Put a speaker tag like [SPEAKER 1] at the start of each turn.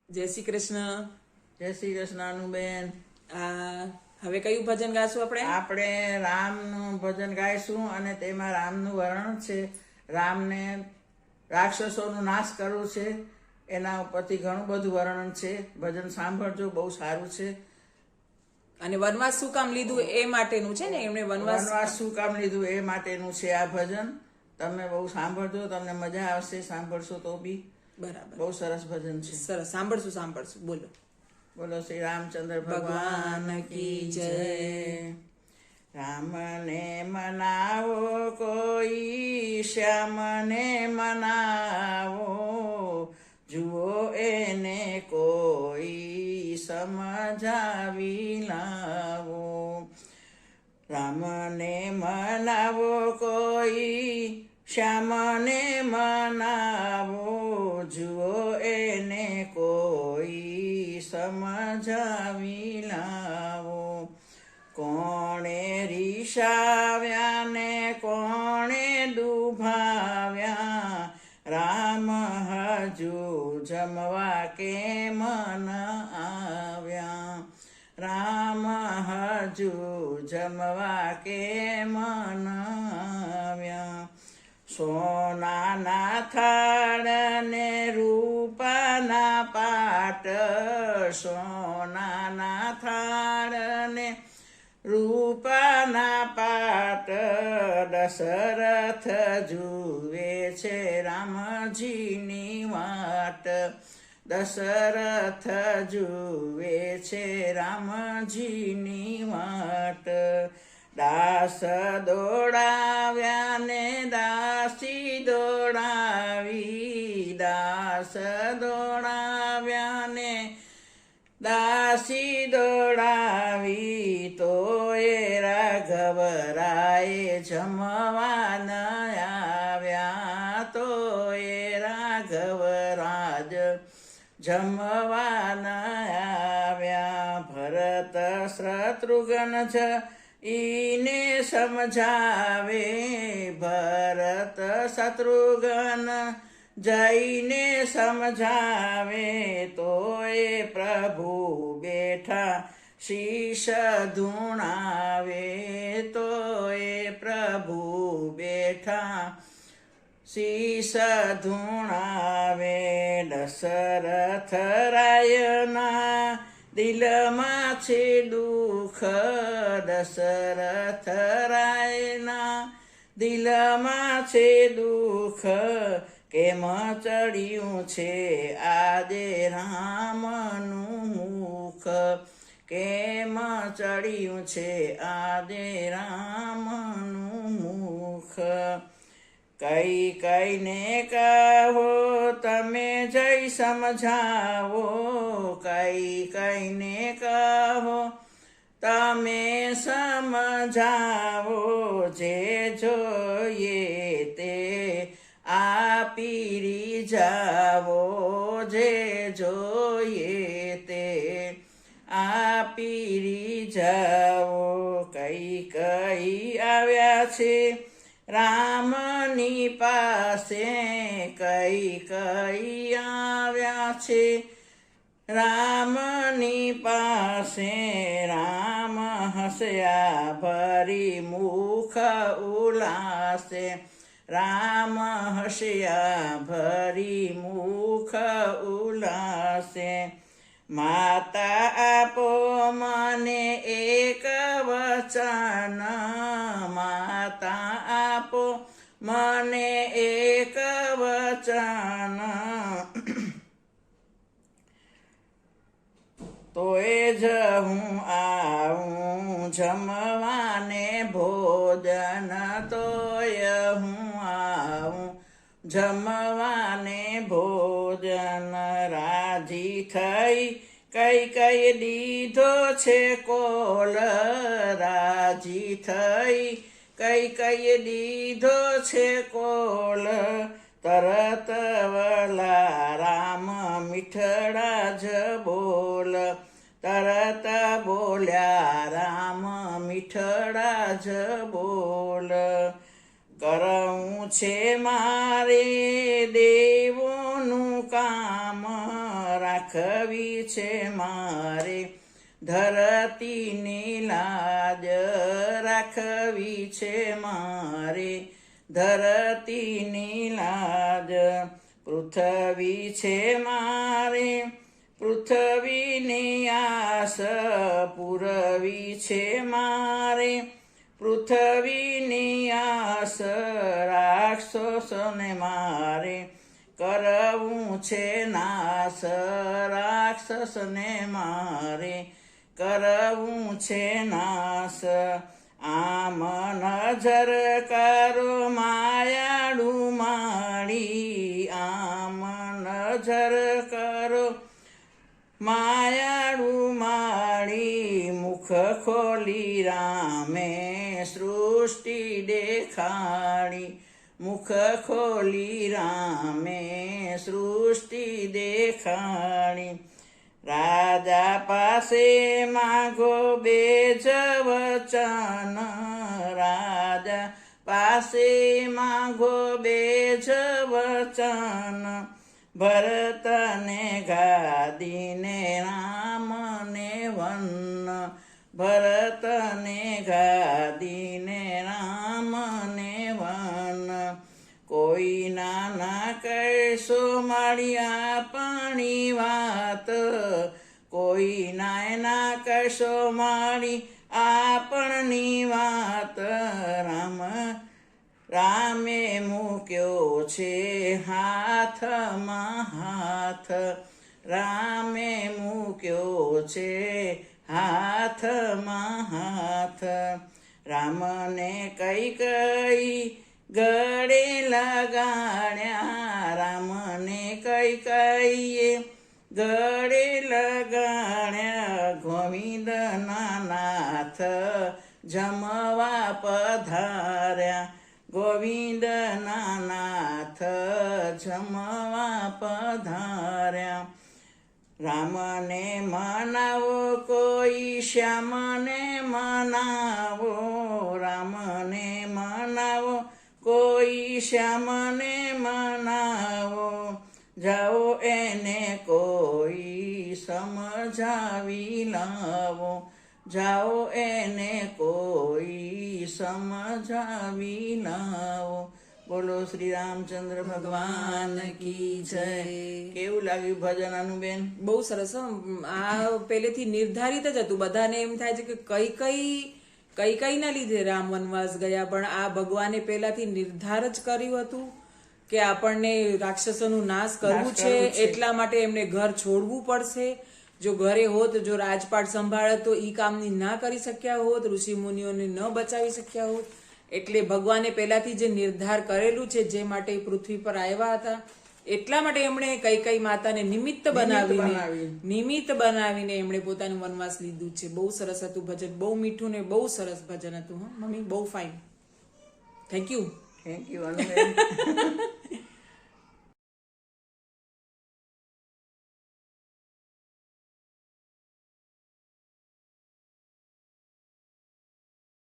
[SPEAKER 1] જય શ્રી કૃષ્ણ.
[SPEAKER 2] જય શ્રી કૃષ્ણ અનુબેન.
[SPEAKER 1] હવે કયું ભજન ગાશું આપણે?
[SPEAKER 2] આપણે રામનું ભજન ગાઈશું અને તેમાં રામનું વર્ણન છે. રામને રાક્ષસોનો નાશ કરવો છે, એના ઉપરથી ઘણું બધું વર્ણન છે. ભજન સાંભળજો, બહુ સારું છે.
[SPEAKER 1] અને વનવાસ શું કામ લીધું એ માટેનું છે ને, એમણે
[SPEAKER 2] વનવાસ શું કામ લીધું એ માટેનું છે આ ભજન. તમે બહુ સાંભળજો, તમને મજા આવશે સાંભળશો તો બી.
[SPEAKER 1] બરાબર,
[SPEAKER 2] બહુ સરસ ભજન છે.
[SPEAKER 1] સરસ, સાંભળશું. બોલો.
[SPEAKER 2] બોલો શ્રી રામચંદ્ર ભગવાન કી જય. રામને મનાવો કોઈ, શ્યામને મનાવો, જુઓ એને કોઈ સમજાવી લાવો. રામને મનાવો કોઈ, શ્યામને મનાવો, જુઓ એને કોઈ સમજાવી લાવો. કોણે રીસાવ્યા ને કોણે દુભાવ્યા, રામ હજુ જમવા કેમ ન આવ્યા. રામ હજુ જમવા કેમ ન આવ્યા. સોનાના થાળ ને રૂપાના પાટ, સોનાના થાળ ને રૂપાના પાટ, દશરથ જુએ છે રામજીની વાટ. દશરથ જુએ છે રામજીની વાટ. દાસ દોડાવ્યા ને દાસી દોડાવી, દાસ દોડાવ્યા ને દાસી દોડાવી, તો એ રાઘવરાય જમવા ન આવ્યા. તો એ રાઘવરાજ જમવા ન આવ્યા. ભરત શત્રુઘ્ન જ ઈને સમજાવે, ભરત શત્રુઘ્ન જઈને સમજાવે, તો એ પ્રભુ બેઠા શીશ ધૂણાવે. તો એ પ્રભુ બેઠા શીશ ધૂણાવે. દશરથ રાયના દિલમાં છે દુઃખ, દશરથ રાયના દિલમાં છે દુઃખ, કેમ ચડ્યું છે આજે રામનું મુખ. કેમ ચડ્યું છે આજે રામનું મુખ. કઈને કહો તમે જય સમજાવો, કઈને કહો તમે સમજાવો, જે જોઈએ તે આપી જાવો, જે જોઈએ તે આપી જાવો. કઈ આવ્યા છે રામની પાસે, કઈ આવ્યા છે રામની પાસે. રામ હસ્યા ભરી મુખ ઉલાસે, રામ હસ્યા ભરી મુખ ઉલાસે. માતા આપો મને એક વચન, માતા આપો મને એક વચન, તોય જ હું આવું જમવાને ભોજન, તોય હું આવું જમવાને ભોજન. રાજી થઈ કઈ દીધો છે કોલ, રાજી થઈ કઈ દીધો છે કોલ. તરત વલા રામ મીઠડા જ બોલ, તરત બોલ્યા રામ મીઠડા જ બોલ. કરવું છે મારે દેવોનું કામ, રાખવી છે મારે, ધરતીની લાજ રાખવી છે મારે, ધરતીની લાજ. પૃથ્વી છે મારે, પૃથ્વીની આસ પૂરવી છે મારે, પૃથ્વીની આસ. રાક્ષસોને મારે કરવું છે નાશ, રાક્ષસને મારે કરવું છે નાશ. આમ નજર કરો માયાળુ માળી, આમ નજર કરો માયાળુ માળી. મુખ ખોલી રામે સૃષ્ટિ દેખાડી, મુખ ખોલી રામે સૃષ્ટિ દેખાડી. રાજા પાસે માગો બેજ વચન, રાજા પાસે માગો બેજ વચન. ભરતને ગાદીને રામને વન, ભરતને ગાદીને રામને વન. કોઈ નાના કહેશો મારી આપણી વાત, કોઈ નાના કહેશો મારી આપણની વાત. રામે મૂક્યો છે હાથમાં હાથ, રામે મૂક્યો છે હાથમાં હાથ. રામને કઈ કઈ ગળે લગાડ્યા, રામને કઈ કઈ ગળે લગાડ્યા. ગોવિંદના નાથ જમવા પધાર્યા, ગોવિંદના નાથ જમવા પધાર્યા. રામને મનાવો કોઈ શ્યામને મનાવો, રામને મનાવો કોઈ શ્યામને મનાવો. જાઓ એને કોઈ સમજાવી લાવો, જાઓ એને કોઈ સમજાવી લાવો. બોલો શ્રી રામચંદ્ર ભગવાન કી જય. કેવું લાગ્યું ભજન અનુબેન?
[SPEAKER 1] બહુ સરસ હો. આ પહેલેથી નિર્ધારિત જ હતું. બધાને એમ થાય છે કે કઈ કઈ ના લીધે રામ વનવાસ ગયા, પણ આ ભગવાને પહેલાથી નિર્ધાર જ કર્યું હતું કે આપણને રાક્ષસોનું નાશ કરવું છે, એટલા માટે એમને ઘર છોડવું પડશે. જો ઘરે હોત, જો રાજપાટ સંભાળત તો ઈ કામની ના કરી શક્યા હોત, ઋષિ મુનિઓને ન બચાવી શક્યા હોત. એટલે ભગવાને પહેલાથી જે નિર્ધાર કરેલું છે, જે માટે પૃથ્વી પર આવ્યા હતા, એટલા માટે એમણે કઈ માતાને નિમિત્ત બનાવીને એમણે પોતાનું વનવાસ લીધું છે. બહુ સરસ હતું ભજન, બહુ મીઠું ને બહુ સરસ ભજન હતું. મમ્મી બહુ fine. Thank you.
[SPEAKER 2] Thank you.